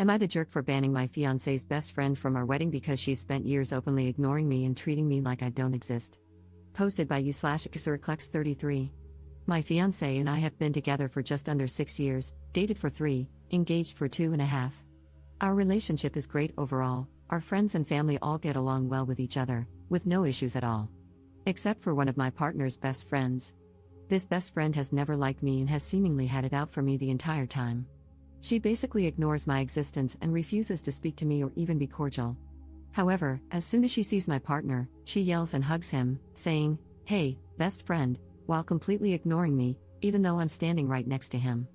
Am I the jerk for banning my fiancé's best friend from our wedding because she's spent years openly ignoring me and treating me like I don't exist? Posted by u/xerclex33. My fiancé and I have been together for just under 6 years, dated for 3, engaged for 2.5. Our relationship is great overall, our friends and family all get along well with each other, with no issues at all. Except for one of my partner's best friends. This best friend has never liked me and has seemingly had it out for me the entire time. She basically ignores my existence and refuses to speak to me or even be cordial. However, as soon as she sees my partner, she yells and hugs him, saying, "Hey, best friend," while completely ignoring me, even though I'm standing right next to him.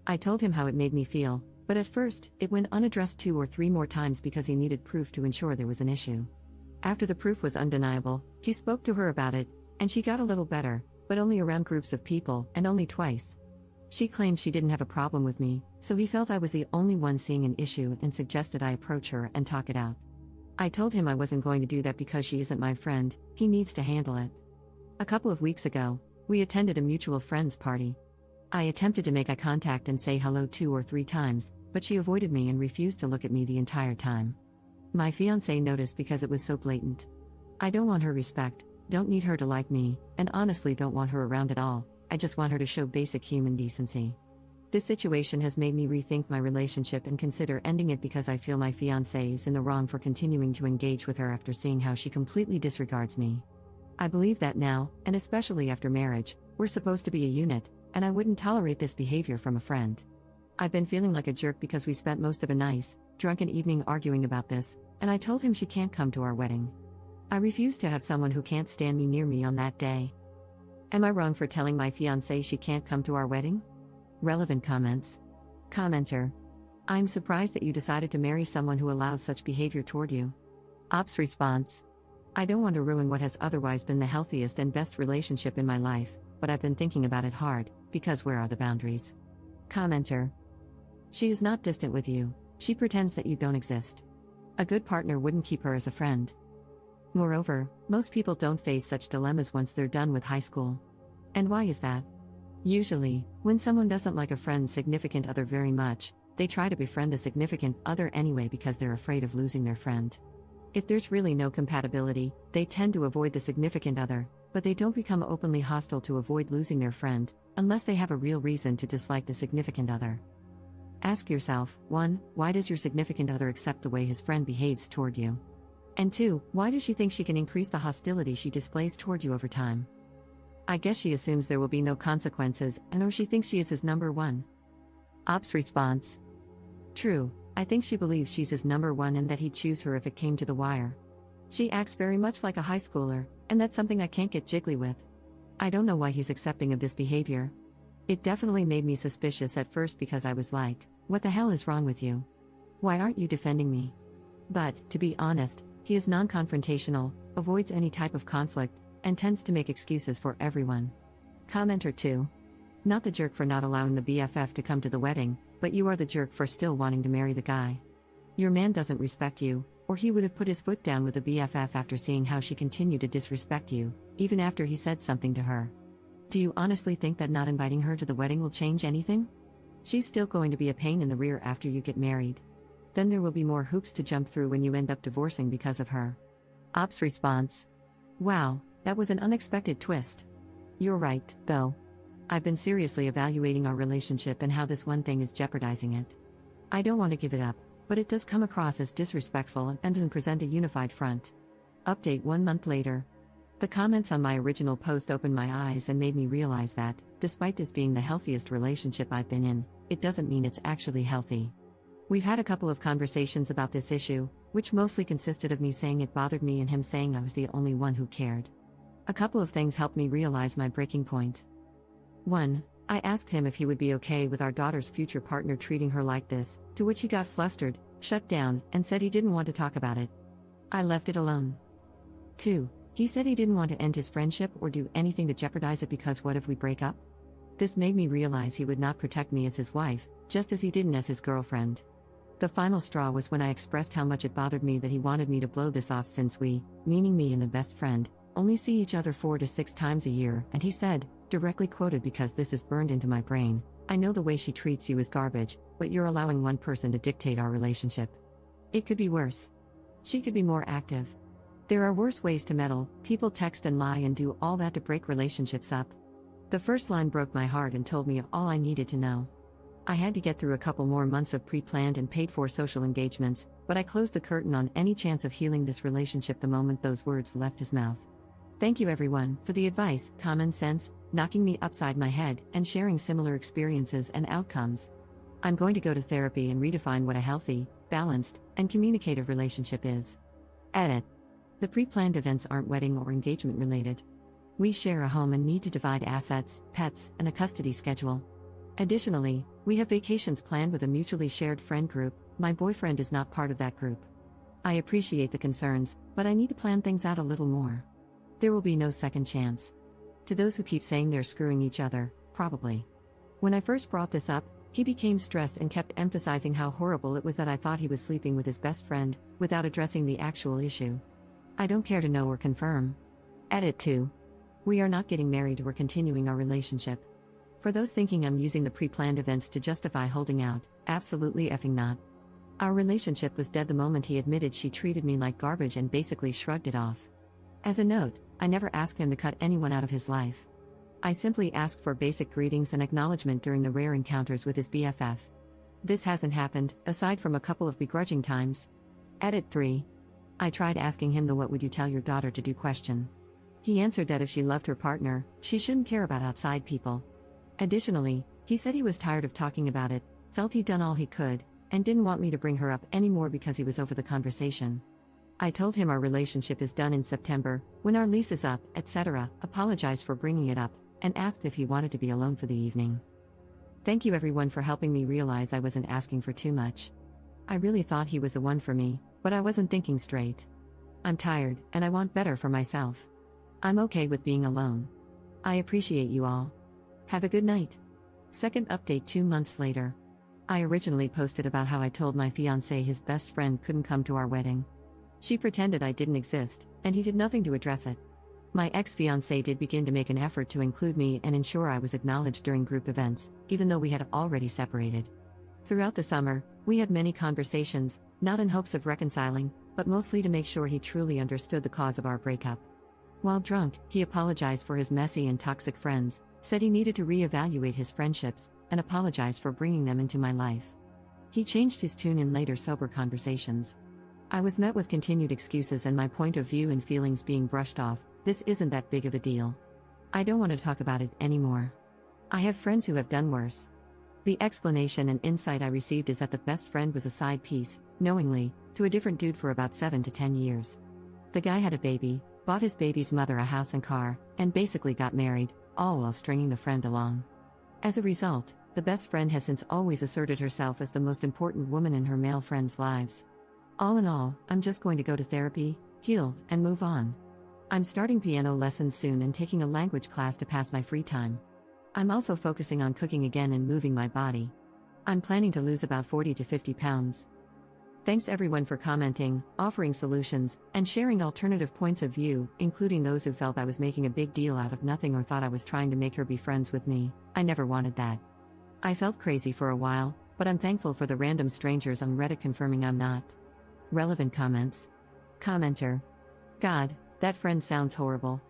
I told him how it made me feel, but at first, it went unaddressed 2 or 3 more times because he needed proof to ensure there was an issue. After the proof was undeniable, he spoke to her about it, and she got a little better, but only around groups of people, and only twice. She claimed she didn't have a problem with me, so he felt I was the only one seeing an issue and suggested I approach her and talk it out. I told him I wasn't going to do that because she isn't my friend, he needs to handle it. A couple of weeks ago, we attended a mutual friend's party. I attempted to make eye contact and say hello 2 or 3 times, but she avoided me and refused to look at me the entire time. My fiancé noticed because it was so blatant. I don't want her respect, don't need her to like me, and honestly don't want her around at all. I just want her to show basic human decency. This situation has made me rethink my relationship and consider ending it because I feel my fiancé is in the wrong for continuing to engage with her after seeing how she completely disregards me. I believe that now, and especially after marriage, we're supposed to be a unit, and I wouldn't tolerate this behavior from a friend. I've been feeling like a jerk because we spent most of a nice, drunken evening arguing about this, and I told him she can't come to our wedding. I refuse to have someone who can't stand me near me on that day. Am I wrong for telling my fiancé she can't come to our wedding? Relevant comments. Commenter. I'm surprised that you decided to marry someone who allows such behavior toward you. Ops response. I don't want to ruin what has otherwise been the healthiest and best relationship in my life, but I've been thinking about it hard, because where are the boundaries? Commenter. She is not distant with you, she pretends that you don't exist. A good partner wouldn't keep her as a friend. Moreover, most people don't face such dilemmas once they're done with high school. And why is that? Usually, when someone doesn't like a friend's significant other very much, they try to befriend the significant other anyway because they're afraid of losing their friend. If there's really no compatibility, they tend to avoid the significant other, but they don't become openly hostile to avoid losing their friend, unless they have a real reason to dislike the significant other. Ask yourself, 1. Why does your significant other accept the way his friend behaves toward you? And 2. Why does she think she can increase the hostility she displays toward you over time? I guess she assumes there will be no consequences, or she thinks she is his number one. Ops response. True, I think she believes she's his number one and that he'd choose her if it came to the wire. She acts very much like a high schooler, and that's something I can't get jiggly with. I don't know why he's accepting of this behavior. It definitely made me suspicious at first because I was like, what the hell is wrong with you? Why aren't you defending me? But, to be honest, he is non-confrontational, avoids any type of conflict, and tends to make excuses for everyone. Commenter 2. Not the jerk for not allowing the BFF to come to the wedding, but you are the jerk for still wanting to marry the guy. Your man doesn't respect you, or he would have put his foot down with the BFF after seeing how she continued to disrespect you, even after he said something to her. Do you honestly think that not inviting her to the wedding will change anything? She's still going to be a pain in the rear after you get married. Then there will be more hoops to jump through when you end up divorcing because of her. Ops response. Wow, that was an unexpected twist. You're right, though. I've been seriously evaluating our relationship and how this one thing is jeopardizing it. I don't want to give it up, but it does come across as disrespectful and doesn't present a unified front. Update 1 month later. The comments on my original post opened my eyes and made me realize that, despite this being the healthiest relationship I've been in, it doesn't mean it's actually healthy. We've had a couple of conversations about this issue, which mostly consisted of me saying it bothered me and him saying I was the only one who cared. A couple of things helped me realize my breaking point. 1. I asked him if he would be okay with our daughter's future partner treating her like this, to which he got flustered, shut down, and said he didn't want to talk about it. I left it alone. 2. He said he didn't want to end his friendship or do anything to jeopardize it because what if we break up? This made me realize he would not protect me as his wife, just as he didn't as his girlfriend. The final straw was when I expressed how much it bothered me that he wanted me to blow this off since we, meaning me and the best friend, only see each other 4 to 6 times a year, and he said, directly quoted because this is burned into my brain, I know the way she treats you is garbage, but you're allowing one person to dictate our relationship. It could be worse. She could be more active. There are worse ways to meddle. People text and lie and do all that to break relationships up. The first line broke my heart and told me all I needed to know. I had to get through a couple more months of pre-planned and paid-for social engagements, but I closed the curtain on any chance of healing this relationship the moment those words left his mouth. Thank you everyone for the advice, common sense, knocking me upside my head, and sharing similar experiences and outcomes. I'm going to go to therapy and redefine what a healthy, balanced, and communicative relationship is. Edit. The pre-planned events aren't wedding or engagement related. We share a home and need to divide assets, pets, and a custody schedule. Additionally, we have vacations planned with a mutually shared friend group. My boyfriend is not part of that group. I appreciate the concerns, but I need to plan things out a little more. There will be no second chance. To those who keep saying they're screwing each other, probably. When I first brought this up, he became stressed and kept emphasizing how horrible it was that I thought he was sleeping with his best friend, without addressing the actual issue. I don't care to know or confirm. Edit 2. We are not getting married or continuing our relationship. For those thinking I'm using the pre-planned events to justify holding out, absolutely effing not. Our relationship was dead the moment he admitted she treated me like garbage and basically shrugged it off. As a note, I never asked him to cut anyone out of his life. I simply asked for basic greetings and acknowledgement during the rare encounters with his BFF. This hasn't happened, aside from a couple of begrudging times. Edit 3. I tried asking him the "what would you tell your daughter to do" question. He answered that if she loved her partner, she shouldn't care about outside people. Additionally, he said he was tired of talking about it, felt he'd done all he could, and didn't want me to bring her up anymore because he was over the conversation. I told him our relationship is done in September, when our lease is up, etc., apologized for bringing it up, and asked if he wanted to be alone for the evening. Thank you everyone for helping me realize I wasn't asking for too much. I really thought he was the one for me, but I wasn't thinking straight. I'm tired, and I want better for myself. I'm okay with being alone. I appreciate you all. Have a good night. Second update 2 months later. I originally posted about how I told my fiancé his best friend couldn't come to our wedding. She pretended I didn't exist, and he did nothing to address it. My ex-fiancé did begin to make an effort to include me and ensure I was acknowledged during group events, even though we had already separated. Throughout the summer, we had many conversations, not in hopes of reconciling, but mostly to make sure he truly understood the cause of our breakup. While drunk, he apologized for his messy and toxic friends, said he needed to reevaluate his friendships, and apologized for bringing them into my life. He changed his tune in later sober conversations. I was met with continued excuses and my point of view and feelings being brushed off. This isn't that big of a deal. I don't want to talk about it anymore. I have friends who have done worse. The explanation and insight I received is that the best friend was a side piece, knowingly, to a different dude for about 7 to 10 years. The guy had a baby, bought his baby's mother a house and car, and basically got married, all while stringing the friend along. As a result, the best friend has since always asserted herself as the most important woman in her male friends' lives. All in all, I'm just going to go to therapy, heal, and move on. I'm starting piano lessons soon and taking a language class to pass my free time. I'm also focusing on cooking again and moving my body. I'm planning to lose about 40 to 50 pounds. Thanks everyone for commenting, offering solutions, and sharing alternative points of view, including those who felt I was making a big deal out of nothing or thought I was trying to make her be friends with me. I never wanted that. I felt crazy for a while, but I'm thankful for the random strangers on Reddit confirming I'm not. Relevant comments. Commenter. God, that friend sounds horrible.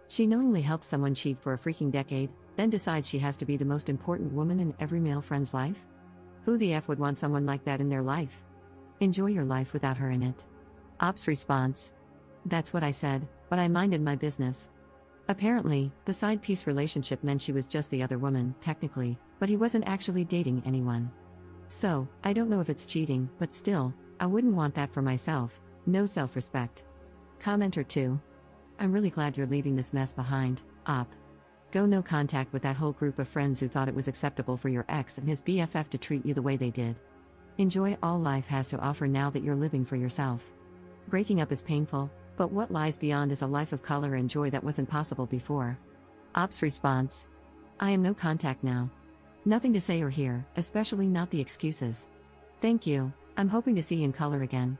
She knowingly helped someone cheat for a freaking decade, then decides she has to be the most important woman in every male friend's life? Who the F would want someone like that in their life? Enjoy your life without her in it. Ops response. That's what I said, but I minded my business. Apparently, the side piece relationship meant she was just the other woman, technically, but he wasn't actually dating anyone. So, I don't know if it's cheating, but still, I wouldn't want that for myself. No self-respect. Commenter 2. I'm really glad you're leaving this mess behind, Op. Go no contact with that whole group of friends who thought it was acceptable for your ex and his BFF to treat you the way they did. Enjoy all life has to offer now that you're living for yourself. Breaking up is painful, but what lies beyond is a life of color and joy that wasn't possible before. Op's response. I am no contact now. Nothing to say or hear, especially not the excuses. Thank you, I'm hoping to see you in color again.